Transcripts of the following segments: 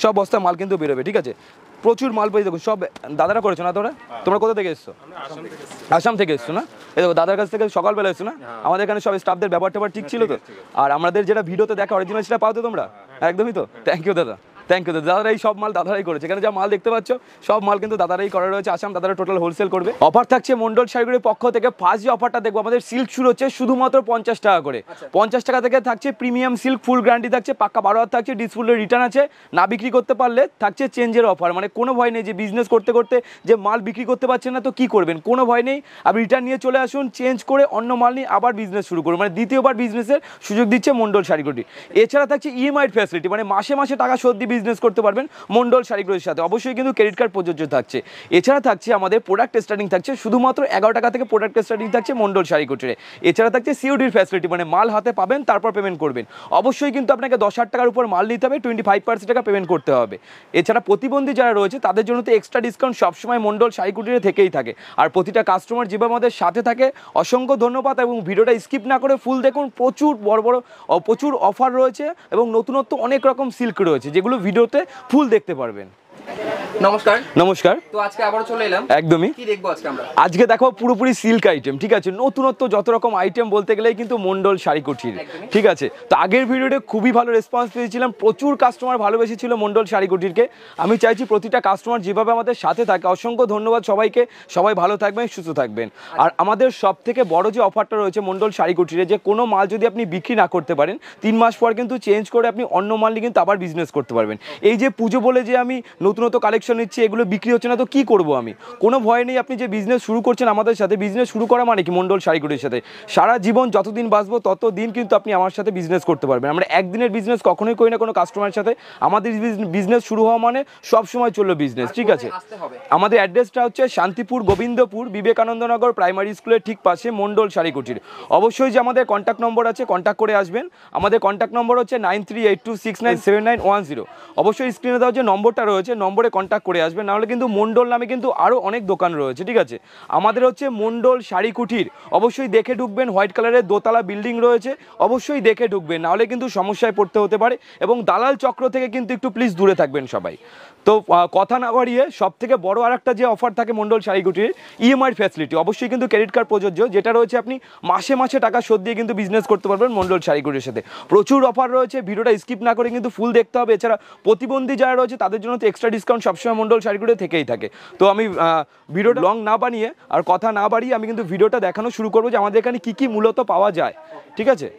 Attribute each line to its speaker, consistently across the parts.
Speaker 1: সব বস্তা মাল কিন্তু বেরোবে, ঠিক আছে? প্রচুর মাল পেয়ে দেখো, সব দাদারা করেছো না? তোমরা কোথা থেকে এসছো? আসাম থেকে এসছো না? এই দেখো দাদার কাছ থেকে সকালবেলা এসছো না? আমাদের এখানে সব স্টাফদের ব্যাপার ঠিক ছিল তো? আর আমাদের যেটা ভিডিওতে দেখা অরিজিনাল সেটা পাও তো তোমরা? একদমই তো, থ্যাংক ইউ দাদা, থ্যাংক ইউ দাদা। দাদারাই সব মাল দাদারাই করেছে, এখানে যা মাল দেখতে পাচ্ছ সব মাল কিন্তু দাদারাই করা রয়েছে। আসাম দাদারা টোটাল হোলসেল করবে। অফার থাকছে মন্ডল শাড়িগুলির পক্ষ থেকে। ফার্স্ট যে অফারটা দেখবো, আমাদের সিল্ক শুরু হচ্ছে শুধুমাত্র 50 টাকা করে। 50 টাকা থেকে থাকছে প্রিমিয়াম সিল্ক, ফুল গ্যারান্টি থাকছে, পাক্কা 12 হাত থাকছে, ডিসফুলের রিটার্ন আছে, না বিক্রি করতে পারলে থাকছে চেঞ্জের অফার। মানে কোনো ভয় নেই যে বিজনেস করতে করতে যে মাল বিক্রি করতে পারছেন না তো কি করবেন, কোনো ভয় নেই। আপনি রিটার্ন নিয়ে চলে আসুন, চেঞ্জ করে অন্য মাল নিয়ে আবার বিজনেস শুরু করুন। মানে দ্বিতীয়বার বিজনেসের সুযোগ দিচ্ছে মন্ডল শাড়িগুলি। এছাড়া থাকছে ইএমআই ফ্যাসিলিটি, মানে মাসে মাসে টাকা শোধ দিয়ে বিজনেস করতে পারবেন মন্ডল শাড়িগুলোর সাথে। অবশ্যই কিন্তু ক্রেডিট কার্ড প্রযোজ্য থাকছে। এছাড়া থাকছে আমাদের প্রোডাক্ট স্টার্টিং থাকছে শুধুমাত্র 11 টাকা থেকে প্রোডাক্ট স্টার্টিং থাকছে মন্ডল শাড়িগুটিরে। এছাড়া থাকছে সিওডির ফ্যাসিলিটি, মানে মাল হাতে পাবেন তারপর পেমেন্ট করবেন। অবশ্যই কিন্তু আপনাকে 10,000 টাকার উপর মাল নিতে হবে, 25% টাকা পেমেন্ট করতে হবে। এছাড়া প্রতিবন্ধী যারা রয়েছে তাদের জন্য তো এক্সট্রা ডিসকাউন্ট সবসময় মন্ডল শাড়িগুটিরে থেকেই থাকে। আর প্রতিটা কাস্টমার যেভাবে আমাদের সাথে থাকে অসংখ্য ধন্যবাদ। এবং ভিডিওটা স্কিপ না করে ফুল দেখুন, প্রচুর প্রচুর অফার রয়েছে এবং নতুনত্ব অনেক রকম সিল্ক রয়েছে যেগুলো ভিডিওতে ফুল দেখতে পারবেন।
Speaker 2: নমস্কার।
Speaker 1: নমস্কার।
Speaker 2: তো আজকে আবারো চলে এলাম।
Speaker 1: একদমই।
Speaker 2: কি দেখবো আজকে আমরা?
Speaker 1: আজকে দেখো পুরোপুরি সিল্ক আইটেম, ঠিক আছে? নতুনত্ব যত রকম আইটেম বলতে গেলেই কিন্তু মন্ডল শাড়িকুটির, ঠিক আছে? তো আগের ভিডিওতে খুবই ভালো রেসপন্স পেয়েছিলাম, প্রচুর কাস্টমার ভালোবেসেছিল মন্ডল শাড়িকুটিরকে। আমি চাইছি প্রতিটা কাস্টমার যেভাবে আমাদের সাথে থাকে, অসংখ্য ধন্যবাদ সবাইকে। সবাই ভালো থাকবেন, সুস্থ থাকবেন। আর আমাদের সব থেকে বড় যে অফারটা রয়েছে মন্ডল শাড়িকুটিরে, যে কোনো মাল যদি আপনি বিক্রি না করতে পারেন 3 মাস পর কিন্তু চেঞ্জ করে আপনি অন্য মাল নিয়ে কিন্তু আবার বিজনেস করতে পারবেন। এই যে পুজো বলে যে আমি নতুনত্ব কালেকশন নিচ্ছি, এগুলো বিক্রি হচ্ছে না তো কি করব আমি? কোনো ভয় নেই। আপনি যে বিজনেস শুরু করছেন আমাদের সাথে, বিজনেস শুরু করা মানে কি মন্ডল শাড়িগুলির সাথে সারা জীবন যতদিন বাঁচবো ততদিন কিন্তু আপনি আমার সাথে বিজনেস করতে পারবেন। আমরা একদিনের বিজনেস কখনোই করি না কোনো কাস্টমারের সাথে। আমাদের বিজনেস শুরু হওয়া মানে সব সময় চললো বিজনেস, ঠিক আছে? আমাদের অ্যাড্রেসটা হচ্ছে শান্তিপুর গোবিন্দপুর বিবেকানন্দনগর প্রাইমারি স্কুলের ঠিক পাশে মন্ডল শাড়িকুটির। অবশ্যই যে আমাদের কন্ট্যাক্ট নম্বর আছে, কন্ট্যাক্ট করে আসবেন। আমাদের কন্ট্যাক্ট নম্বর হচ্ছে 9382697910। অবশ্যই স্ক্রিনে দেওয়া যে নম্বরটা রয়েছে নম্বরে কন্ট্যাক্ট করে আসবেন, নাহলে কিন্তু মন্ডল নামে কিন্তু আরও অনেক দোকান রয়েছে, ঠিক আছে? আমাদের হচ্ছে মন্ডল শাড়িকুটির। অবশ্যই দেখে ঢুকবেন, হোয়াইট কালারের দোতলা বিল্ডিং রয়েছে, অবশ্যই দেখে ঢুকবেন, নাহলে কিন্তু সমস্যায় পড়তে হতে পারে। এবং দালাল চক্র থেকে কিন্তু একটু প্লিজ দূরে থাকবেন সবাই। তো কথা না বাড়িয়ে সব থেকে বড় আর একটা যে অফার থাকে মন্ডল শাড়িকুটির, ইএমআই ফ্যাসিলিটি। অবশ্যই কিন্তু ক্রেডিট কার্ড প্রযোজ্য, যেটা রয়েছে আপনি মাসে মাসে টাকা শোধ দিয়ে কিন্তু বিজনেস করতে পারবেন মন্ডল শাড়িকুটির সাথে। প্রচুর অফার রয়েছে, ভিডিওটা স্কিপ না করে কিন্তু ফুল দেখতে হবে। এছাড়া প্রতিবন্ধী যারা রয়েছে তাদের জন্য তো এক্সট্রা ডিসকাউন্ট সবসময় মন্ডল শাড়িকুটি থেকেই থাকে। তো আমি ভিডিওটা লং না বানিয়ে আর কথা না বাড়িয়ে আমি কিন্তু ভিডিওটা দেখানো শুরু করবো যে আমাদের এখানে কী মূলত পাওয়া যায়, ঠিক আছে?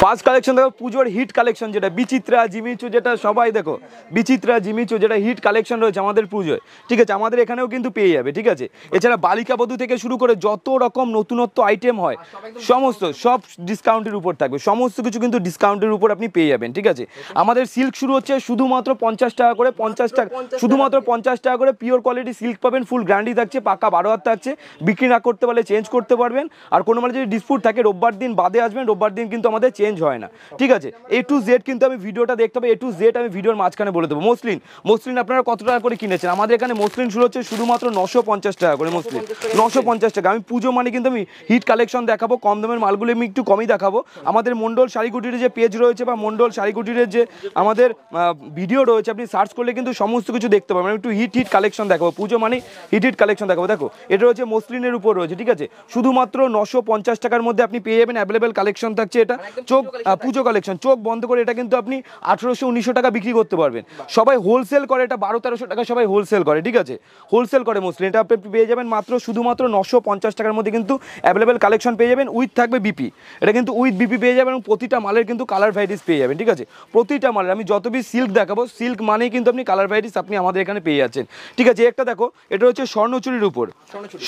Speaker 1: ফার্স্ট কালেকশন দেখো, পুজোর হিট কালেকশন যেটা বিচিত্রা জিমিচু, যেটা সবাই দেখো বিচিত্রা জিমিচু যেটা হিট কালেকশন রয়েছে আমাদের পুজোয়, ঠিক আছে? আমাদের এখানেও কিন্তু পেয়ে যাবে, ঠিক আছে? এছাড়া বালিকা বধূ থেকে শুরু করে যত রকম নতুনত্ব আইটেম হয় সমস্ত সব ডিসকাউন্টের উপর থাকবে, সমস্ত কিছু কিন্তু ডিসকাউন্টের উপর আপনি পেয়ে যাবেন, ঠিক আছে? আমাদের সিল্ক শুরু হচ্ছে শুধুমাত্র 50 টাকা করে, 50 টাকা শুধুমাত্র 50 টাকা করে পিওর কোয়ালিটি সিল্ক পাবেন, ফুল গ্যারান্টি থাকছে, পাকা 12 হাত থাকছে, বিক্রি না করতে পারলে চেঞ্জ করতে পারবেন। আর কোনো মানে যদি ডিসপুট থাকে রোববার দিন বাদে আসবেন, রোববার দিন কিন্তু আমাদের চেঞ্জ হয় না, ঠিক আছে? A to Z কিন্তু আমি ভিডিওটা দেখতে হবে, A to Z আমি ভিডিওর মাঝখানে বলে দেবো। মসলিন আপনারা কত টাকা করে কিনেছেন? আমাদের এখানে মসলিন শুরু হচ্ছে শুধুমাত্র 950 টাকা করে, মসলিন 950 টাকা। আমি পুজো মানে কিন্তু আমি হিট কালেকশন দেখাবো, কম দামের মালগুলো আমি একটু কমই দেখাবো। আমাদের মন্ডল শাড়িকুটির যে পেজ রয়েছে বা মন্ডল শাড়িকুটির যে আমাদের ভিডিও রয়েছে, আপনি সার্চ করলে কিন্তু সমস্ত কিছু দেখতে পাবেন। আমি একটু হিট কালেকশন দেখাবো, পুজো মানে হিট কালেকশন দেখাবো। দেখো এটা রয়েছে মসলিনের উপর রয়েছে, ঠিক আছে? শুধুমাত্র 950 টাকার মধ্যে আপনি পেয়ে যাবেন, অ্যাভেলেবেল কালেকশন থাকছে। এটা চোখ পুজো কালেকশন, চোখ বন্ধ করে এটা কিন্তু আপনি 1800-1900 টাকা বিক্রি করতে পারবেন। সবাই হোলসেল করে, এটা 1200-1300 টাকা সবাই হোলসেল করে, ঠিক আছে? হোলসেল করে মসলিন। এটা আপনি পেয়ে যাবেন মাত্র শুধুমাত্র 950 টাকার মধ্যে কিন্তু অ্যাভেলেবেল কালেকশন পেয়ে যাবেন। উইথ থাকবে বিপি, এটা কিন্তু উইথ বিপি পেয়ে যাবেন এবং প্রতিটা মালের কিন্তু কালার ভ্যারাইটিস পেয়ে যাবেন, ঠিক আছে? প্রতিটা মালের আমি যত বেশি সিল্ক দেখাবো, সিল্ক মানেই কিন্তু আপনি কালার ভ্যারাইটিস আপনি আমাদের এখানে পেয়ে যাচ্ছেন, ঠিক আছে? একটা দেখো, এটা হচ্ছে স্বর্ণচুরির উপর,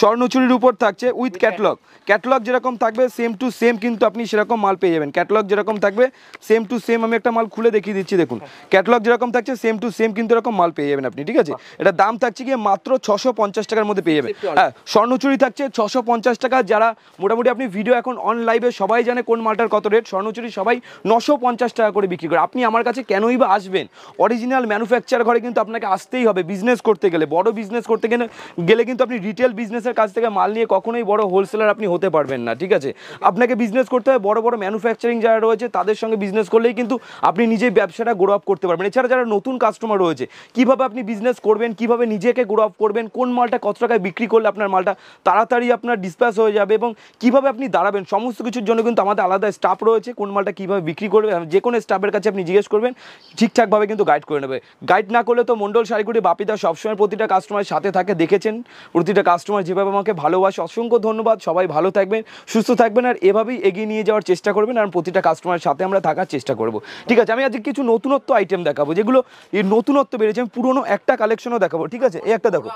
Speaker 1: স্বর্ণচুরির উপর থাকছে উইথ ক্যাটলগ যেরকম থাকবে সেম টু সেম কিন্তু আপনি সেরকম মাল পেয়ে যাবেন। ক্যাটলগ যেরকম থাকবে সেম টু সেম, আমি একটা মাল খুলে দেখিয়ে দিচ্ছি, দেখুন ক্যাটলগ যেরকম থাকছে সেম টু সেম কিন্তু এরকম মাল পেয়ে যাবেন আপনি, ঠিক আছে? এটা দাম থাকছে গিয়ে মাত্র 650 টাকার মধ্যে পেয়ে যাবেন। হ্যাঁ, স্বর্ণচুরি থাকছে 650 টাকা। যারা মোটামুটি আপনি ভিডিও এখন অন লাইভে সবাই জানে কোন মালটার কত রেট, স্বর্ণচুরি সবাই 950 টাকা করে বিক্রি করে। আপনি আমার কাছে কেনই বা আসবেন? অরিজিনাল ম্যানুফ্যাকচার ঘরে কিন্তু আপনাকে আপনাকে আসতেই হবে বিজনেস করতে গেলে, বড় বিজনেস করতে গেলে কিন্তু আপনি রিটেল বিজনেসের কাছ থেকে মাল নিয়ে কখনোই বড় হোলসেলার আপনি হতে পারবেন না, ঠিক আছে। আপনাকে বিজনেস করতে হয় বড় বড় ম্যানুফ্যাকচারিং যারা রয়েছে তাদের সঙ্গে বিজনেস করলেই কিন্তু আপনি নিজেই ব্যবসাটা গ্রো আপ করতে পারবেন। এছাড়া যারা নতুন কাস্টমার রয়েছে, কীভাবে আপনি বিজনেস করবেন, কীভাবে নিজেকে গ্রো আপ করবেন, কোন মালটা কত টাকায় বিক্রি করলে আপনার মালটা তাড়াতাড়ি আপনার ডিসপ্যাচ হয়ে যাবে এবং কীভাবে আপনি দাঁড়াবেন, সমস্ত কিছুর জন্য কিন্তু আমাদের আলাদা স্টাফ রয়েছে। কোন মালটা কীভাবে বিক্রি করবে যে কোনো স্টাফের কাছে আপনি জিজ্ঞেস করবেন, ঠিকঠাকভাবে কিন্তু গাইড করে নেবে। গাইড না করলে তো মন্ডল শাড়িকুটি বাপিদা সবসময় প্রতিটা কাস্টমারের সাথে থাকে, দেখেছেন প্রতিটা কাস্টমার যেভাবে আমাকে ভালোবাসে, অসংখ্য ধন্যবাদ। সবাই ভালো থাকবেন, সুস্থ থাকবেন আর এভাবেই এগিয়ে নিয়ে যাওয়ার চেষ্টা করবেন আর প্রতিটা কাস্টমারের সাথে আমরা থাকার চেষ্টা করব, ঠিক আছে। আমি আজকে কিছু নতুনত্ব আইটেম দেখাবো, যেগুলো এই নতুনত্ব বেড়েছে। আমি পুরোনো একটা কালেকশনও দেখাবো, ঠিক আছে। এই একটা দেখো,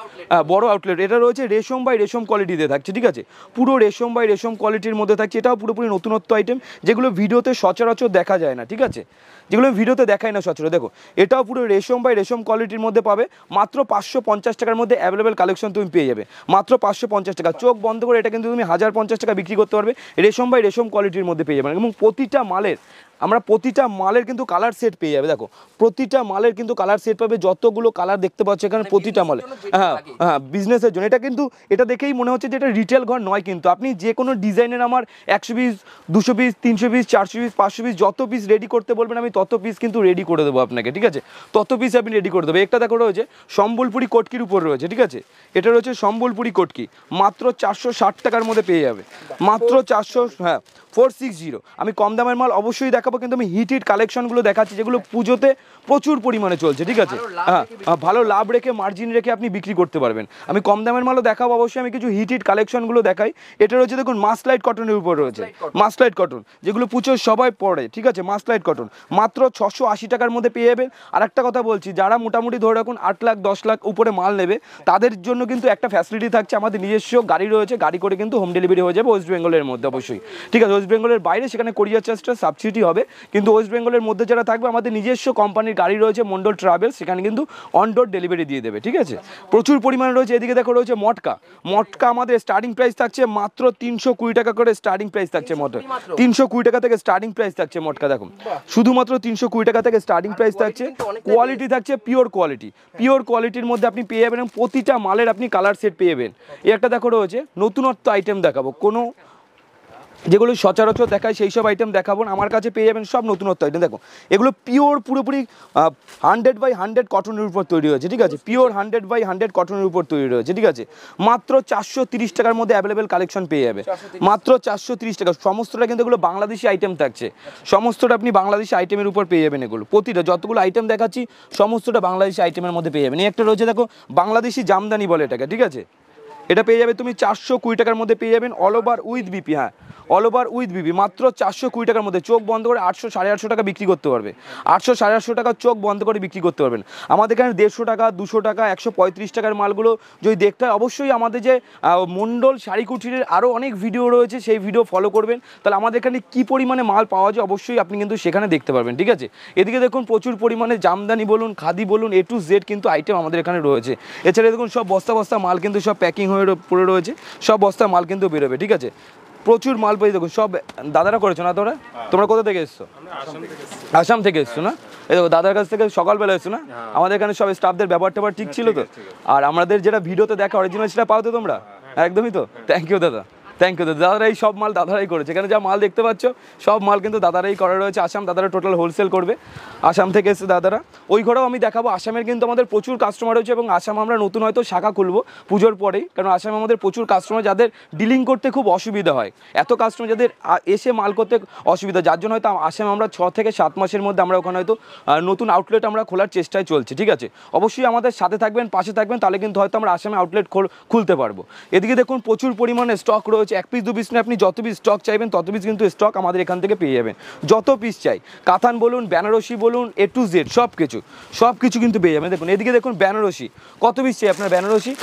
Speaker 1: বড় আউটলেট, এটা রয়েছে রেশম বাই রেশম কোয়ালিটিতে থাকছে, ঠিক আছে। পুরো রেশম বাই রেশম কোয়ালিটির মধ্যে থাকছে, এটাও পুরোপুরি নতুনত্ব আইটেম, যেগুলো ভিডিওতে সচরাচর দেখা যায় না, ঠিক আছে, যেগুলো ভিডিওতে দেখায় না সচরাচর। দেখো এটাও পুরো রেশম বাই রেশম কোয়ালিটির মধ্যে পাবে, মাত্র 550 টাকার মধ্যে অ্যাভেলেবেল কালেকশন তুমি পেয়ে যাবে, মাত্র 550 টাকা। চোখ বন্ধ করে এটা কিন্তু তুমি 1050 টাকা বিক্রি করতে পারবে, রেশম বাই রেশম কোয়ালিটির মধ্যে পেয়ে যাবে। এবং প্রতিটা মালের কিন্তু কালার সেট পেয়ে যাবে। দেখো প্রতিটা মালের কিন্তু কালার সেট পাবে, যতগুলো কালার দেখতে পাচ্ছ এখানে প্রতিটা মালে, হ্যাঁ বিজনেসের জন্য। এটা কিন্তু এটা দেখেই মনে হচ্ছে যে এটা রিটেল ঘর নয়, কিন্তু আপনি যে কোনো ডিজাইনের আমার 100 piece 200 piece 300 piece 400 piece 500 piece যত পিস রেডি করতে বলবেন আমি তত পিস কিন্তু রেডি করে দেবো আপনাকে, ঠিক আছে, তত পিস আপনি রেডি করে দেবো। একটা দেখো রয়েছে সম্বলপুরি কটকির উপর রয়েছে, ঠিক আছে, এটা রয়েছে সম্বলপুরি কটকি, মাত্র 460 টাকার মধ্যে পেয়ে যাবে, মাত্র 460। আমি কম দামের মাল অবশ্যই দেখাবো, কিন্তু আমি হিট কালেকশনগুলো দেখাচ্ছি যেগুলো পুজোতে প্রচুর পরিমাণে চলছে, ঠিক আছে। ভালো লাভ রেখে মার্জিন রেখে আপনি বিক্রি করতে পারবেন। আমি কম দামের মালও দেখাবো অবশ্যই, আমি কিছু হিট কালেকশনগুলো দেখাই। এটা রয়েছে দেখুন মাসলাইট কটনের উপর রয়েছে, মাসলাইট কটন যেগুলো পুজোর সবাই পরে, ঠিক আছে, মাসলাইট কটন মাত্র 680 টাকার মধ্যে পেয়ে যাবেন। আর একটা কথা বলছি, যারা মোটামুটি ধরে রাখুন 8 লাখ 10 লাখ উপরে মাল নেবে তাদের জন্য কিন্তু একটা ফ্যাসিলিটি থাকছে, আমাদের নিজস্ব গাড়ি রয়েছে, গাড়ি করে কিন্তু হোম ডেলিভারি হয়ে যাবে ওয়েস্ট বেঙ্গলের মধ্যে অবশ্যই, ঠিক আছে। ওয়েস্ট বেঙ্গলের বাইরে সেখানে কোরিয়ার চার্জটা সাবসিডি হবে, কিন্তু ওয়েস্ট বেঙ্গলের মধ্যে যারা থাকবে আমাদের নিজস্ব কোম্পানির গাড়ি রয়েছে মন্ডল ট্রাভেলস, সেখানে কিন্তু অন ডোর ডেলিভারি দিয়ে দেবে, ঠিক আছে। প্রচুর পরিমাণে রয়েছে। এদিকে দেখো রয়েছে মটকা, আমাদের স্টার্টিং প্রাইস থাকছে মাত্র 320 টাকা করে, স্টার্টিং প্রাইস থাকছে মটকা 320 টাকা থেকে স্টার্টিং প্রাইস থাকছে মটকা, দেখো শুধুমাত্র 320 টাকা থেকে স্টার্টিং প্রাইস থাকছে। কোয়ালিটি থাকছে পিওর কোয়ালিটির মধ্যে আপনি পেয়ে যাবেন, প্রতিটা মালের আপনি কালার সেট পেয়ে যাবেন। এই একটা দেখো রয়েছে নতুনত্ব আইটেম দেখাবো, কোনো যেগুলো সচরাচর দেখায় সেই সব আইটেম দেখাবো না, আমার কাছে পেয়ে যাবেন সব নতুনত্ব আইটেম। দেখো এগুলো পিওর পুরোপুরি 100/100 কটনের উপর তৈরি হয়েছে, ঠিক আছে, পিওর 100/100 কটনের উপর তৈরি হয়েছে, ঠিক আছে। মাত্র 430 টাকার মধ্যে অ্যাভেলেবেল কালেকশন পেয়ে যাবে, মাত্র 430 টাকা। সমস্তটা কিন্তু এগুলো বাংলাদেশি আইটেম থাকছে, সমস্তটা আপনি বাংলাদেশি আইটেমের উপর পেয়ে যাবেন। এগুলো প্রতিটা যতগুলো আইটেম দেখাচ্ছি সমস্তটা বাংলাদেশি আইটেমের মধ্যে পেয়ে যাবেন। এই একটা রয়েছে দেখো বাংলাদেশি জামদানি বলে এটাকে, ঠিক আছে, এটা পেয়ে যাবে তুমি 420 টাকার মধ্যে পেয়ে যাবেন, অল ওভার উইথ বিপি, হ্যাঁ অল ওভার উইথ বিপি, মাত্র 420 টাকার মধ্যে। চোখ বন্ধ করে 800 850 টাকা বিক্রি করতে পারবে, 800 850 টাকা চোখ বন্ধ করে বিক্রি করতে পারবেন। আমাদের এখানে 150 টাকা 200 টাকা 135 টাকার মালগুলো যদি দেখতে হয় অবশ্যই আমাদের যে মন্ডল শাড়ি কুটিরের আরও অনেক ভিডিও রয়েছে, সেই ভিডিও ফলো করবেন, তাহলে আমাদের এখানে কী পরিমাণে মাল পাওয়া যায় অবশ্যই আপনি কিন্তু সেখানে দেখতে পারবেন, ঠিক আছে। এদিকে দেখুন প্রচুর পরিমাণে জামদানি বলুন খাদি বলুন A to Z কিন্তু আইটেম আমাদের এখানে রয়েছে। এছাড়া দেখুন সব বস্তা বস্তা মাল কিন্তু সব প্যাকিং হয়ে পড়ে রয়েছে, সব বস্তা মাল কিন্তু বেরোবে, ঠিক আছে। প্রচুর মাল পেয়ে দেখুন, সব দাদারা করেছো না তোমরা কোথা থেকে এসছো? আসাম থেকে এসছো না? এই দেখো দাদার কাছ থেকে সকালবেলা এসছো না? আমাদের এখানে সব স্টাফদের ব্যবহার ট্যাবহার ঠিক ছিল তো? আর আমাদের যেটা ভিডিওতে দেখা অরিজিনাল সেটা পাও তো তোমরা? একদমই তো, থ্যাংক ইউ দাদা, থ্যাংক ইউ দাদা। দাদারাই সব মাল দাদারাই করেছে, এখানে যা মাল দেখতে পাচ্ছ সব মাল কিন্তু দাদারাই করা রয়েছে। আসাম দাদারা টোটাল হোলসেল করবে, আসাম থেকে এসে দাদারা। ওই ঘরেও আমি দেখাবো, আসামের কিন্তু আমাদের প্রচুর কাস্টমার রয়েছে এবং আসাম আমরা নতুন হয়তো শাখা খুলবো পুজোর পরেই, কারণ আসামে আমাদের প্রচুর কাস্টমার যাদের ডিলিং করতে খুব অসুবিধা হয়, এত কাস্টমার যাদের এসে মাল করতে অসুবিধা, যার জন্য হয়তো আসামে আমরা 6 থেকে 7 মাসের মধ্যে আমরা ওখানে হয়তো নতুন আউটলেট আমরা খোলার চেষ্টায় চলছে, ঠিক আছে। অবশ্যই আমাদের সাথে থাকবেন, পাশে থাকবেন, তাহলে কিন্তু হয়তো আমরা আসামে আউটলেট খুলতে পারবো। এদিকে দেখুন প্রচুর পরিমাণে স্টক রয়েছে, 1 পিস 2 পিস না, আপনি যত পিস স্টক চাইবেন তত পিস কিন্তু স্টক আমাদের এখান থেকে পেয়ে যাবেন, যত পিস চাই। কাতান বলুন বেনারসি বলুন A to Z সব কিছু কিন্তু পেয়ে যাবেন। দেখুন এদিকে দেখুন বেনারসি, কত পিস চাই আপনার বেনারসি,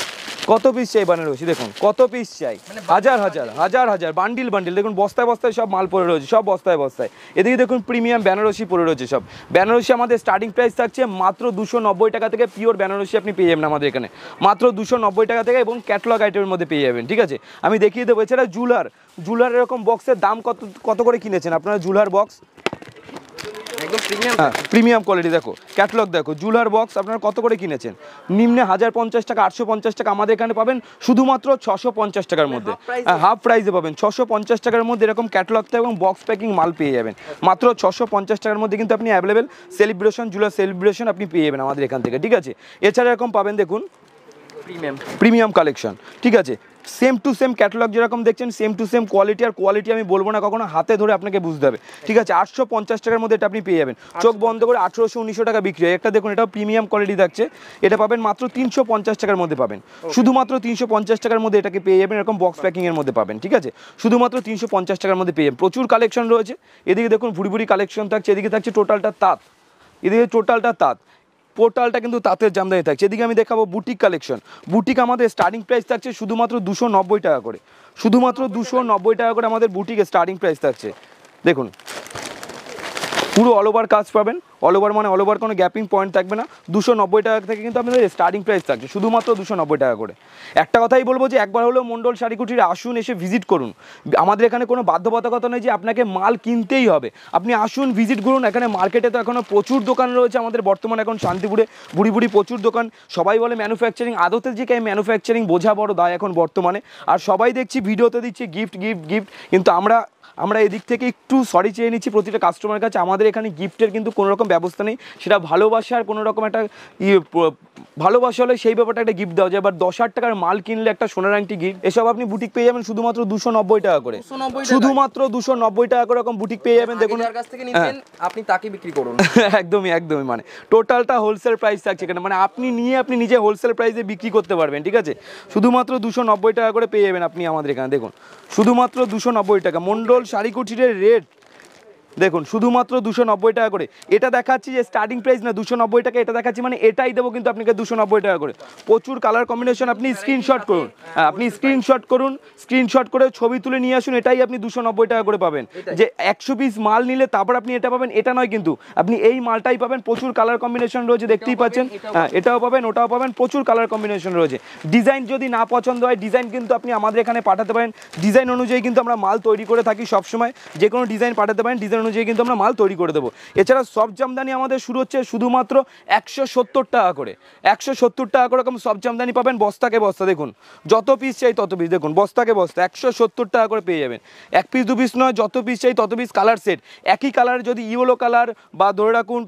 Speaker 1: কত পিস চাই বেনারসি, দেখুন কত পিস চাই, হাজার বান্ডিল দেখুন বস্তায় বস্তায় সব মাল পড়ে রয়েছে, সব বস্তায়। এদিকে দেখুন প্রিমিয়াম বেনারসি পড়ে রয়েছে সব। বেনারসি আমাদের স্টার্টিং প্রাইস থাকছে মাত্র 290 টাকা থেকে, পিওর বেনারসি আপনি পেয়ে যাবেন আমাদের এখানে মাত্র 290 টাকা থেকে, এবং ক্যাটালগ আইটেমের মধ্যে পেয়ে যাবেন, ঠিক আছে। আমি দেখিয়ে দেবো। এছাড়া জুলার এরকম বক্সের দাম কত করে কিনেছেন আপনারা? জুলার বক্স
Speaker 2: একদম প্রিমিয়াম।
Speaker 1: হ্যাঁ প্রিমিয়াম কোয়ালিটি। দেখো ক্যাটালগ দেখো, জুলার বক্স আপনারা কত করে কিনেছেন? নিম্নে 1050 টাকা, 850 টাকা, আমাদের এখানে পাবেন শুধুমাত্র 650 টাকার মধ্যে। হ্যাঁ হাফ প্রাইসে পাবেন 650 টাকার মধ্যে এরকম ক্যাটালগটা এবং বক্স প্যাকিং মাল পেয়ে যাবেন মাত্র 650 টাকার মধ্যে। কিন্তু আপনি অ্যাভেলেবেল সেলিব্রেশন, জুলার সেলিব্রেশন আপনি পেয়ে যাবেন আমাদের এখান থেকে, ঠিক আছে। এছাড়া এরকম পাবেন দেখুন প্রিমিয়াম কালেকশন, ঠিক আছে। সেম টু সেম ক্যাটালগ যেরকম দেখছেন, সেম টু সেম কোয়ালিটি। আর কোয়ালিটি আমি বলবো না কখনো, হাতে ধরে আপনাকে বুঝতে হবে, ঠিক আছে। 850 টাকার মধ্যে এটা আপনি পেয়ে যাবেন, চোখ বন্ধ করে 1800-1900 টাকা বিক্রি হয়। একটা দেখুন, এটাও প্রিমিয়াম কোয়ালিটি থাকছে, এটা পাবেন মাত্র 350 টাকার মধ্যে পাবেন, শুধুমাত্র 350 টাকার মধ্যে এটাকে পেয়ে যাবেন, এরকম বক্স প্যাকিংয়ের মধ্যে পাবেন, ঠিক আছে। শুধুমাত্র 350 টাকার মধ্যে পেয়ে যাবেন। প্রচুর কালেকশন রয়েছে, এদিকে দেখুন ভুড়ি ভুড়ি কালেকশন থাকছে, এদিকে থাকছে টোটালটা তাঁত, এদিকে টোটালটা তাঁত, পোর্টালটা কিন্তু তাঁতের জামদানি থাকছে। এদিকে আমি দেখাবো বুটিক কালেকশন। বুটিক আমাদের স্টার্টিং প্রাইস থাকছে শুধুমাত্র 290 টাকা করে, শুধুমাত্র 290 টাকা করে আমাদের বুটিকের স্টার্টিং প্রাইস থাকছে। দেখুন পুরো অল ওভার কাজ পাবেন, অল ওভার মানে অল ওভার কোনো গ্যাপিং পয়েন্ট থাকবে না। 290 টাকা থেকে কিন্তু আপনাদের স্টার্টিং প্রাইস থাকছে, শুধুমাত্র 290 টাকা করে। একটা কথাই বলবো যে একবার হলেও মণ্ডল শাড়ি কুটিরে আসুন, এসে ভিজিট করুন। আমাদের এখানে কোনো বাধ্যবাধকতা নেই যে আপনাকে মাল কিনতেই হবে, আপনি আসুন ভিজিট করুন। এখানে মার্কেটে তো এখনও প্রচুর দোকান রয়েছে আমাদের, বর্তমানে এখন শান্তিপুরে বুড়ি বুড়ি প্রচুর দোকান। সবাই বলে ম্যানুফ্যাকচারিং, আদতে যে কে ম্যানুফ্যাকচারিং বোঝা বড় দায় এখন বর্তমানে। আর সবাই দেখছি ভিডিওতে দিচ্ছে গিফট গিফট গিফট, কিন্তু আমরা এদিক থেকে একটু সরি চেয়ে নিচ্ছি প্রতিটা কাস্টমারের কাছে। আমাদের এখানে গিফটের কিন্তু কোনো রকম ব্যবস্থা নেই, সেটা ভালোবাসার কোনো রকম একটা ভালোবাসা হলে সেই ব্যাপারটা একটা গিফট দেওয়া যায়। এবার 10,000 টাকার মাল কিনলে একটা সোনার আংটি গিফট, এসব আপনি বুটিক পেয়ে যাবেন শুধুমাত্র 290 টাকা করে, শুধুমাত্র 290 টাকা করে এরকম বুটিক পেয়ে যাবেন। দেখুন
Speaker 2: যার কাছ থেকে নিচ্ছেন আপনি তাকে বিক্রি করুন।
Speaker 1: একদমই একদমই, মানে টোটালটা হোলসেল প্রাইস থাকছে এখানে, মানে আপনি নিয়ে আপনি নিজে হোলসেল প্রাইসে বিক্রি করতে পারবেন, ঠিক আছে। শুধুমাত্র 290 টাকা করে পেয়ে যাবেন আপনি আমাদের এখানে। দেখুন শুধুমাত্র 290 টাকা মণ্ডল শাড়ি কুটিরের রেট, দেখুন শুধুমাত্র 290 টাকা করে। এটা দেখাচ্ছি যে স্টার্টিং প্রাইস না 290 টাকা, এটা দেখাচ্ছি মানে এটাই দেবো কিন্তু আপনাকে 290 টাকা করে। প্রচুর কালার কম্বিনেশন, আপনি স্ক্রিনশট করুন, হ্যাঁ আপনি স্ক্রিনশট করুন, স্ক্রিনশট করে ছবি তুলে নিয়ে আসুন, এটাই আপনি 290 টাকা করে পাবেন। যে 100 পিস মাল নিলে তারপর আপনি এটা পাবেন এটা নয়, কিন্তু আপনি এই মালটাই পাবেন। প্রচুর কালার কম্বিনেশন রয়েছে, দেখতেই পাচ্ছেন, হ্যাঁ এটাও পাবেন ওটাও পাবেন, প্রচুর কালার কম্বিনেশন রয়েছে। ডিজাইন যদি না পছন্দ হয়, ডিজাইন কিন্তু আপনি আমাদের এখানে পাঠাতে পারেন, ডিজাইন অনুযায়ী কিন্তু আমরা মাল তৈরি করে থাকি সবসময়। যে কোনো ডিজাইন পাঠাতে পারেন, ডিজাইন অনুযায়ী কিন্তু আমরা মাল তৈরি করে দেবো। এছাড়া সব জামদানি আমাদের শুরু হচ্ছে শুধুমাত্র 170 টাকা করে, 170 টাকা করে এরকম সব জামদানি পাবেন বস্তাকে বস্তা। দেখুন যত পিস চাই তত পিস, দেখুন বস্তাকে বস্তা 170 টাকা করে পেয়ে যাবেন। এক পিস দু পিস নয়, যত পিস চাই তত পিস। কালার সেট একই কালার, যদি ইয়েলো কালার বা ধরে রাখুন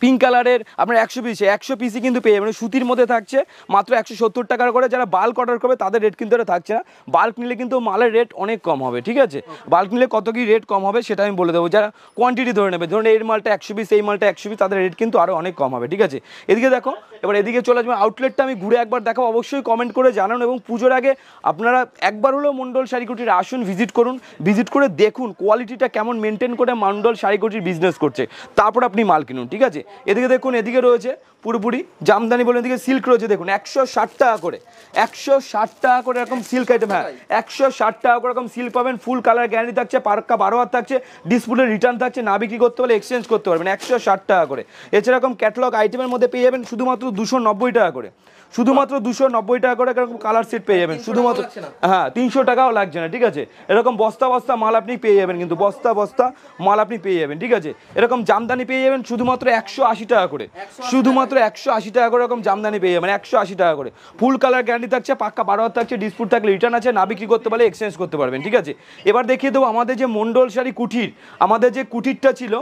Speaker 1: পিঙ্ক কালারের আপনার 100 পিসই কিন্তু পেয়ে যাবেন। সুতির মধ্যে থাকছে মাত্র 170 টাকার করে। যারা বাল্ক অর্ডার করবে তাদের রেট কিন্তু এটা থাকছে না, বাল্ক নিলে কিন্তু মালের রেট অনেক কম হবে, ঠিক আছে। বাল্ক নিলে কত কি রেট কম হবে সেটা আমি বলে দেবো। যারা কোয়ান্টিটি ধরে নেবে, ধরুন এই মালটা 100 পিস, এই মালটা 100 পিস, তাদের রেট কিন্তু আরও অনেক কম হবে, ঠিক আছে। এদিকে দেখো, এবার এদিকে চলে আসবে আউটলেটটা আমি ঘুরে একবার দেখাবো, অবশ্যই কমেন্ট করে জানান। এবং পুজোর আগে আপনারা একবার হলেও মণ্ডল শাড়ি কুটির আসুন, ভিজিট করুন, ভিজিট করে দেখুন কোয়ালিটিটা কেমন মেনটেন করে মণ্ডল শাড়ি কুটির বিজনেস করছে, তারপর আপনি মাল কিনুন, ঠিক আছে। এদিকে দেখুন, এদিকে রয়েছে পুরোপুরি জামদানি বলে, এদিকে সিল্ক রয়েছে। দেখুন 160 টাকা করে, 160 টাকা করে এরকম সিল্ক আইটেম, হ্যাঁ 160 টাকা করে এরকম সিল্ক পাবেন। ফুল কালার গ্যারান্টি থাকছে, পার্কা 12 হাত থাকছে, ডিসপ্লে রিটার্ন থাকছে, না বিক্রি করতে পারলে এক্সচেঞ্জ করতে পারবেন 160 টাকা করে। এছাড়া এরকম ক্যাটালগ আইটেমের মধ্যে পেয়ে যাবেন শুধুমাত্র 290 টাকা করে, শুধুমাত্র 290 টাকা করে এরকম কালার সেট পেয়ে যাবেন শুধুমাত্র, হ্যাঁ 300 টাকাও লাগছে না, ঠিক আছে। এরকম বস্তা বস্তা মাল আপনি পেয়ে যাবেন, কিন্তু বস্তা বস্তা মাল আপনি পেয়ে যাবেন, ঠিক আছে। এরকম জামদানি পেয়ে যাবেন শুধুমাত্র 180 টাকা করে, শুধুমাত্র 180 টাকা করে এরকম জামদানি পেয়ে যাবেন 180 টাকা করে। ফুল কালার গ্যারান্টি থাকছে, পাক্কা 12 হাত থাকছে, ডিসপুট থাকলে রিটার্ন আছে, না বিক্রি করতে পারলে এক্সচেঞ্জ করতে পারবেন, ঠিক আছে। এবার দেখিয়ে দেবো আমাদের যে মণ্ডল শাড়ি কুটির, আমাদের যে কুটিরটা ছিল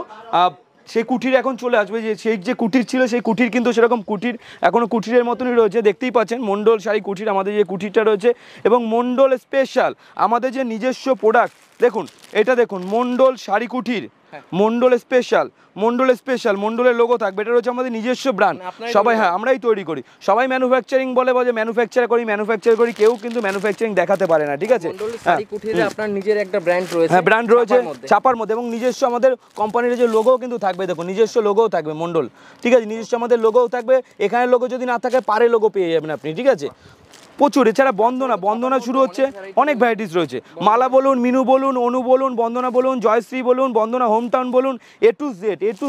Speaker 1: সেই কুটির এখন চলে আসবে। যে সেই যে কুটির ছিল সেই কুটির কিন্তু সেরকম কুটির এখনও কুটিরের মতনই রয়েছে, দেখতেই পাচ্ছেন মণ্ডল শাড়ি কুটির আমাদের যে কুটিরটা রয়েছে। এবং মণ্ডল স্পেশাল আমাদের যে নিজস্ব প্রোডাক্ট, দেখুন এটা দেখুন মণ্ডল শাড়ি কুটির, মণ্ডল স্পেশাল, মণ্ডল স্পেশাল, মণ্ডলের লোগো থাকবে, এটা হচ্ছে আমাদের নিজস্ব ব্র্যান্ড। সবাই, হ্যাঁ আমরাই তৈরি করি, সবাই ম্যানুফ্যাকচারিং বলে যে ম্যানুফ্যাকচার করি, কেউ কিন্তু ম্যানুফ্যাকচারিং দেখাতে পারে না, ঠিক আছে।
Speaker 2: আপনার নিজের একটা ব্র্যান্ড রয়েছে,
Speaker 1: হ্যাঁ ব্র্যান্ড রয়েছে চাপার মধ্যে, এবং নিজস্ব আমাদের কোম্পানির যে লোগো কিন্তু থাকবে, দেখুন নিজস্ব লোগোও থাকবে মণ্ডল, ঠিক আছে। নিজস্ব আমাদের লোগোও থাকবে, এখানে লোগো যদি না থাকে পারে লোগো পেয়ে যাবেন আপনি, ঠিক আছে। প্রচুর। এছাড়া বন্দনা শুরু হচ্ছে, অনেক ভ্যারাইটিস রয়েছে। মালা বলুন, মিনু বলুন, অনু বলুন, বন্দনা বলুন, জয়শ্রী বলুন, বন্দনা হোম টাউন বলুন, এ টু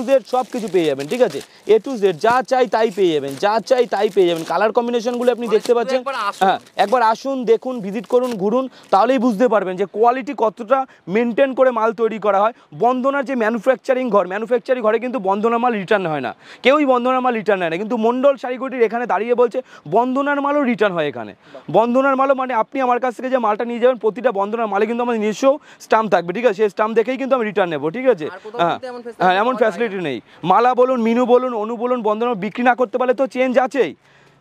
Speaker 1: জেড সব কিছু পেয়ে যাবেন, ঠিক আছে? এ টু জেড যা চাই তাই পেয়ে যাবেন, যা চাই তাই পেয়ে যাবেন। কালার কম্বিনেশনগুলো আপনি দেখতে পাচ্ছেন। হ্যাঁ, একবার আসুন, দেখুন, ভিজিট করুন, ঘুরুন, তাহলেই বুঝতে পারবেন যে কোয়ালিটি কতটা মেনটেন করে মাল তৈরি করা হয়। বন্দনার যে ম্যানুফ্যাকচারিং ঘরে কিন্তু বন্দনা মাল রিটার্ন হয় না, কেউই বন্দনার মাল রিটার্ন নেয় না, কিন্তু মন্ডল শাড়িকুটির এখানে দাঁড়িয়ে বলছে বন্দনার মালও রিটার্ন হয় এখানে। বন্দনার মালও মানে আপনি আমার কাছ থেকে যে মালটা নিয়ে যাবেন, প্রতিটা বন্দনার মালে কিন্তু আমার নিজস্ব স্টাম্প থাকবে, ঠিক আছে? সেই স্টাম্প দেখেই কিন্তু আমি রিটার্ন নেবো, ঠিক আছে? হ্যাঁ, এমন ফ্যাসিলিটি নেই। মালা বলুন, মিনু বলুন, অনু বলুন, বন্দনা বিক্রি না করতে পারলে তো চেঞ্জ আছেই,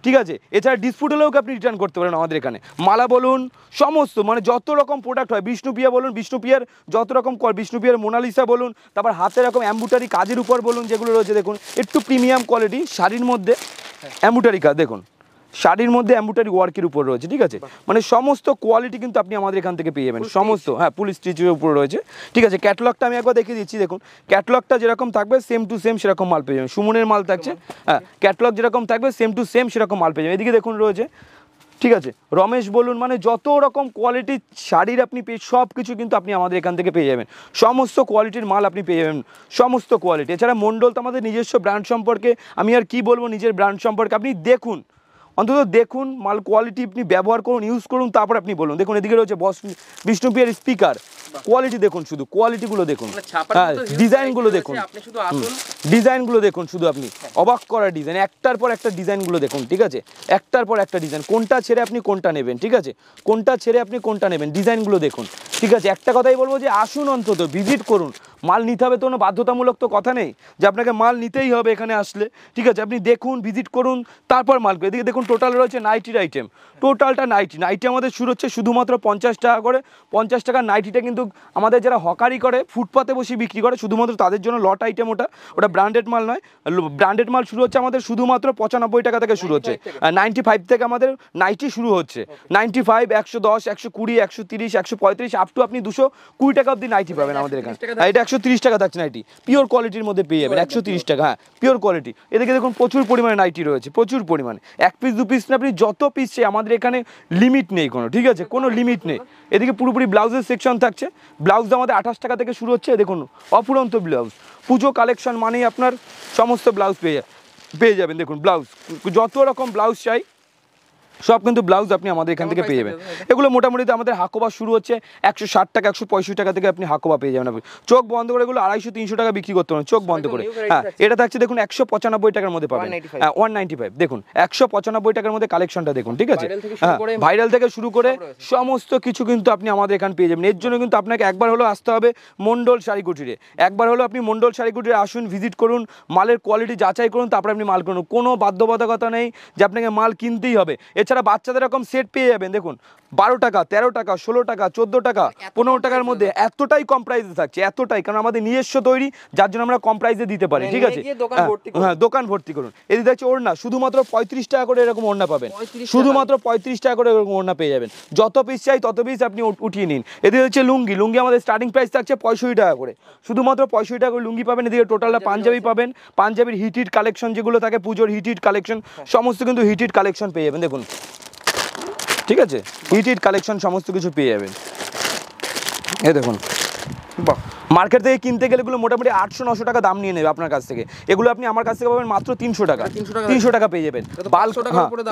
Speaker 1: ঠিক আছে? এছাড়া ডিসপুট হলেও আপনি রিটার্ন করতে পারেন আমাদের এখানে। মালা বলুন, সমস্ত মানে যত রকম প্রোডাক্ট হয়, বিষ্ণুপ্রিয়া বলুন, বিষ্ণুপ্রিয়ার যত রকম বিষ্ণুপ্রিয়ার মোনালিসা বলুন, তারপর হাতে এরকম অ্যাম্বুটারি কাজের উপর বলুন, যেগুলো রয়েছে দেখুন একটু প্রিমিয়াম কোয়ালিটি শাড়ির মধ্যে অ্যাম্বুটারি কাজ দেখুন, শাড়ির মধ্যে অ্যাম্বুটারি ওয়ার্কের উপর রয়েছে, ঠিক আছে? মানে সমস্ত কোয়ালিটি কিন্তু আপনি আমাদের এখান থেকে পেয়ে যাবেন, সমস্ত। হ্যাঁ, ফুল স্টিচের উপর রয়েছে, ঠিক আছে? ক্যাটালগটা আমি একবার দেখিয়ে দিচ্ছি, দেখুন ক্যাটালগটা যেরকম থাকবে সেম টু সেম সেরকম মাল পেয়ে যাবেন। সুমনের মাল থাকছে, হ্যাঁ, ক্যাটালগ যেরকম থাকবে সেম টু সেম সেরকম মাল পেয়ে যাবেন। এদিকে দেখুন রয়েছে, ঠিক আছে? রমেশ বলুন, মানে যত রকম কোয়ালিটির শাড়ির আপনি পেয়ে সব কিছু কিন্তু আপনি আমাদের এখান থেকে পেয়ে যাবেন, সমস্ত কোয়ালিটির মাল আপনি পেয়ে যাবেন, সমস্ত কোয়ালিটি। এছাড়া মন্ডল তো আমাদের নিজস্ব ব্র্যান্ড সম্পর্কে আমি আর কি বলবো, নিজের ব্র্যান্ড সম্পর্কে আপনি দেখুন, অন্তত দেখুন, মাল কোয়ালিটি আপনি ব্যবহার করুন, ইউজ করুন, তারপর আপনি বলুন। দেখুন এদিকে রয়েছে বিষ্ণুপ্রিয়ার স্পিকার, কোয়ালিটি দেখুন, শুধু কোয়ালিটিগুলো দেখুন, হ্যাঁ, ডিজাইনগুলো দেখুন, ডিজাইনগুলো দেখুন, শুধু আপনি অবাক করার ডিজাইন, একটার পর একটা ডিজাইনগুলো দেখুন, ঠিক আছে? একটার পর একটা ডিজাইন, কোনটা ছেড়ে আপনি কোনটা নেবেন, ঠিক আছে? কোনটা ছেড়ে আপনি কোনটা নেবেন, ডিজাইনগুলো দেখুন, ঠিক আছে? একটা কথাই বলবো যে আসুন, অন্তত ভিজিট করুন। মাল নিতে হবে তো কোনো বাধ্যতামূলক তো কথা নেই যে আপনাকে মাল নিতেই হবে এখানে আসলে, ঠিক আছে? আপনি দেখুন, ভিজিট করুন, তারপর মাল। এদিকে দেখুন টোটাল রয়েছে নাইটির আইটেম, টোটালটা নাইটি আমাদের শুরু হচ্ছে শুধুমাত্র 50 টাকা করে। 50 টাকার নাইটিটা কিন্তু আমাদের যারা হকারি করে, ফুটপাতে বসে বিক্রি করে, শুধুমাত্র তাদের জন্য লট আইটেম, ওটা ব্র্যান্ডেড মাল নয়। ব্র্যান্ডেড মাল শুরু হচ্ছে আমাদের শুধুমাত্র 95 টাকা থেকে শুরু হচ্ছে, 95 থেকে আমাদের নাইটি শুরু হচ্ছে। 95, 110, 120, 130, 135 আপ টু আপনি 220 টাকা অবধি নাইটি পাবেন আমাদের এখানে। এটা 130 টাকা থাকছে নাইটি, পিওর কোয়ালিটির মধ্যে পেয়ে যাবেন 130 টাকা, হ্যাঁ, পিওর কোয়ালিটি। এদিকে দেখুন প্রচুর পরিমাণে নাইটি রয়েছে, প্রচুর পরিমাণে, এক পিস দু পিস না, আপনি যত পিস চাই, আমাদের এখানে লিমিট নেই কোনো, ঠিক আছে? কোনো লিমিট নেই। এদিকে পুরোপুরি ব্লাউজের সেকশন থাকছে, ব্লাউজ আমাদের 28 টাকা থেকে শুরু হচ্ছে, দেখুন অপুরন্ত ব্লাউজ। পুজো কালেকশন মানেই আপনার সমস্ত ব্লাউজ পেয়ে যাবেন। দেখুন ব্লাউজ, যত রকম ব্লাউজ চাই সব কিন্তু ব্লাউজ আপনি আমাদের এখান থেকে পেয়ে যাবেন। এগুলো মোটামুটি আমাদের হাকোবা শুরু হচ্ছে 160 টাকা, 165 টাকা থেকে আপনি হাকোবা পেয়ে যাবেন। আপনি চোখ বন্ধ করে এগুলো 250-300 টাকা বিক্রি করতে পারেন, চোখ বন্ধ করে। হ্যাঁ, এটা থাকছে দেখুন 195 টাকার মধ্যে পাবেন, 195। দেখুন 195 টাকার মধ্যে কালেকশনটা দেখুন, ঠিক আছে? হ্যাঁ, ভাইরাল থেকে শুরু করে সমস্ত কিছু কিন্তু আপনি আমাদের এখানে পেয়ে যাবেন। এর জন্য কিন্তু আপনাকে একবার হলো আসতে হবে মন্ডল শাড়িকুটিরে, একবার হলো আপনি মন্ডল শাড়িকুটিরে আসুন, ভিজিট করুন, মালের কোয়ালিটি যাচাই করুন, তারপর আপনি মাল করুন। কোনো বাধ্যবাধকতা নেই যে আপনাকে মাল কিনতেই হবে। এছাড়া বাচ্চাদের এরকম সেট পেয়ে যাবেন, দেখুন 12 টাকা, 13 টাকা, 16 টাকা, 14 টাকা, 15 টাকার মধ্যে, এতটাই কম প্রাইসে থাকছে, এতটাই, কারণ আমাদের নিজস্ব তৈরি, যার জন্য আমরা কম প্রাইসে দিতে পারি, ঠিক আছে? হ্যাঁ, দোকান ভর্তি করুন। এদিকে দেখছি ওড়না, শুধুমাত্র 35 টাকা করে এরকম ওড়না পাবেন, শুধুমাত্র 35 টাকা করে এরকম ওড়না পেয়ে যাবেন। যত পিস চাই তত পিস আপনি উঠিয়ে নিন। এদিকে হচ্ছে লুঙ্গি, আমাদের স্টার্টিং প্রাইস থাকছে 65 টাকা করে, শুধুমাত্র 65 টাকা করে লুঙ্গি পাবেন। এদিকে টোটালটা পাঞ্জাবি পাবেন, পাঞ্জাবির হিট কালেকশন যেগুলো থাকে, পুজোর হিট কালেকশন, সমস্ত কিন্তু হিট কালেকশন পেয়ে যাবেন, দেখুন, ঠিক আছে? হিট কালেকশন সমস্ত কিছু পেয়ে যাবেন। এই দেখুন, বাহ, মার্কেট থেকে কিনতে গেলে এগুলো মোটামুটি 800-900 টাকা দাম নিয়ে নেবে আপনার কাছ থেকে, এগুলো আপনি আমার কাছ থেকে পাবেন মাত্র 300 টাকা, 300 টাকা পেয়ে যাবেন। বাল্ক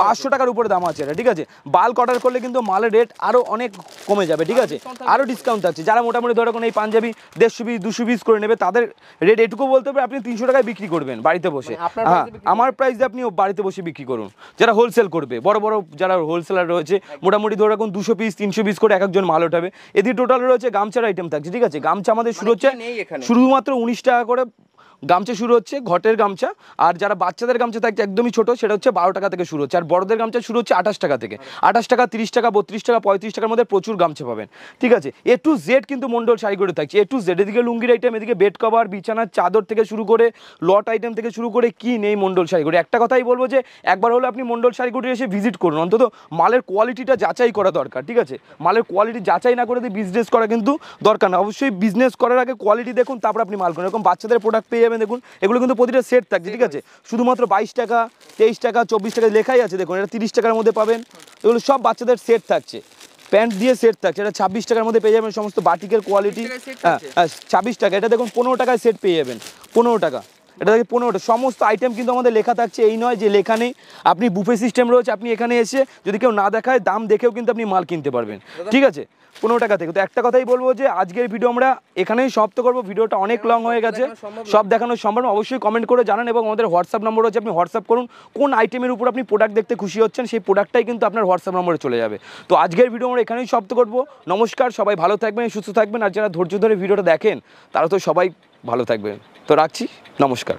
Speaker 1: 500 টাকার উপরে দাম আছে এটা, ঠিক আছে? বাল্ক অর্ডার করলে কিন্তু মালের রেট আরও অনেক কমে যাবে, ঠিক আছে? আরও ডিসকাউন্ট আছে। যারা মোটামুটি ধরো এই পাঞ্জাবি 150 পিস 200 পিস করে নেবে, তাদের রেট এটুকু বলতে হবে আপনি 300 টাকায় বিক্রি করবেন বাড়িতে বসে। হ্যাঁ, আমার প্রাইসে আপনি বাড়িতে বসে বিক্রি করুন। যারা হোলসেল করবে, বড় বড় যারা হোলসেলার রয়েছে, মোটামুটি ধরে রাখুন 200 পিস 300 পিস করে এক একজন মাল ওঠাবে। এদিকে টোটাল রয়েছে গামছার আইটেম থাকছে, ঠিক আছে? গামছা আমাদের শুরু হচ্ছে শুধুমাত্র 19 টাকা করে গামছা শুরু হচ্ছে, ঘটের গামছা। আর যারা বাচ্চাদের গামছা থাকছে একদমই ছোট, সেটা হচ্ছে 12 টাকা থেকে শুরু হচ্ছে। আর বড়দের গামছা শুরু হচ্ছে 28 টাকা থেকে, 28 টাকা, 30 টাকা, 32 টাকা, 35 টাকার মধ্যে প্রচুর গামছা পাবেন, ঠিক আছে? এ টু জেড কিন্তু মন্ডল শাড়িগুলো থাকছে, এ টু জেড। এদিকে লুঙ্গির আইটেম, এদিকে বেড কভার, বিছানার চাদর থেকে শুরু করে লট আইটেম থেকে শুরু করে কি নেই মন্ডল শাড়িগুলো। একটা কথাই বলবো যে একবার হলে আপনি মন্ডল শাড়িগুলো এসে ভিজিট করুন, অন্তত মালের কোয়ালিটিটা যাচাই করা দরকার, ঠিক আছে? মালের কোয়ালিটি যাচাই না করে দিয়ে বিজনেস করা কিন্তু দরকার না। অবশ্যই বিজনেস করার আগে কোয়ালিটি দেখুন, তারপর আপনি মাল করুন। এরকম বাচ্চাদের প্রোডাক্ট পেয়ে যাবেন, যাবেন দেখুন এগুলো কিন্তু প্রতিটা সেট থাকছে, ঠিক আছে, শুধুমাত্র 22 টাকা 23 টাকা 24 টাকা লেখাই আছে, দেখুন এটা 30 টাকার মধ্যে পাবেন। এগুলো সব বাচ্চাদের সেট থাকছে, প্যান্ট দিয়ে সেট থাকছে, এটা 26 টাকার মধ্যে পেয়ে যাবেন, সমস্ত বাটিকের কোয়ালিটি।
Speaker 2: 26 টাকায় set
Speaker 1: হ্যাঁ
Speaker 2: থাকছে?
Speaker 1: 26 টাকা, এটা দেখুন 15 টাকায় সেট পেয়ে যাবেন, 15 টাকা, এটা দেখে 15টা সমস্ত আইটেম কিন্তু আমাদের লেখা থাকছে, এই নয় যে লেখা নেই। আপনি বুফে সিস্টেম রয়েছে, আপনি এখানে এসে যদি কেউ না দেখায় দাম দেখেও কিন্তু আপনি মাল কিনতে পারবেন, ঠিক আছে, 15 টাকা থেকে। তো একটা কথাই বলবো যে আজকের ভিডিও আমরা এখানেই সমাপ্ত করবো, ভিডিওটা অনেক লং হয়ে গেছে, সব দেখানো সম্ভব না। অবশ্যই কমেন্ট করে জানান এবং আমাদের হোয়াটসঅ্যাপ নম্বর আছে, আপনি হোয়াটসঅ্যাপ করুন কোন আইটেমের উপর আপনি প্রোডাক্ট দেখতে খুশি হচ্ছেন, সেই প্রোডাক্টটাই কিন্তু আপনার হোয়াটসঅ্যাপ নম্বরে চলে যাবে। তো আজকের ভিডিও আমরা এখানেই সমাপ্ত করবো। নমস্কার, সবাই ভালো থাকবেন, সুস্থ থাকবেন, আর যারা ধৈর্য ধরে ভিডিওটা দেখেন তারা তো সবাই ভালো থাকবেন। তো রাখছি, নমস্কার।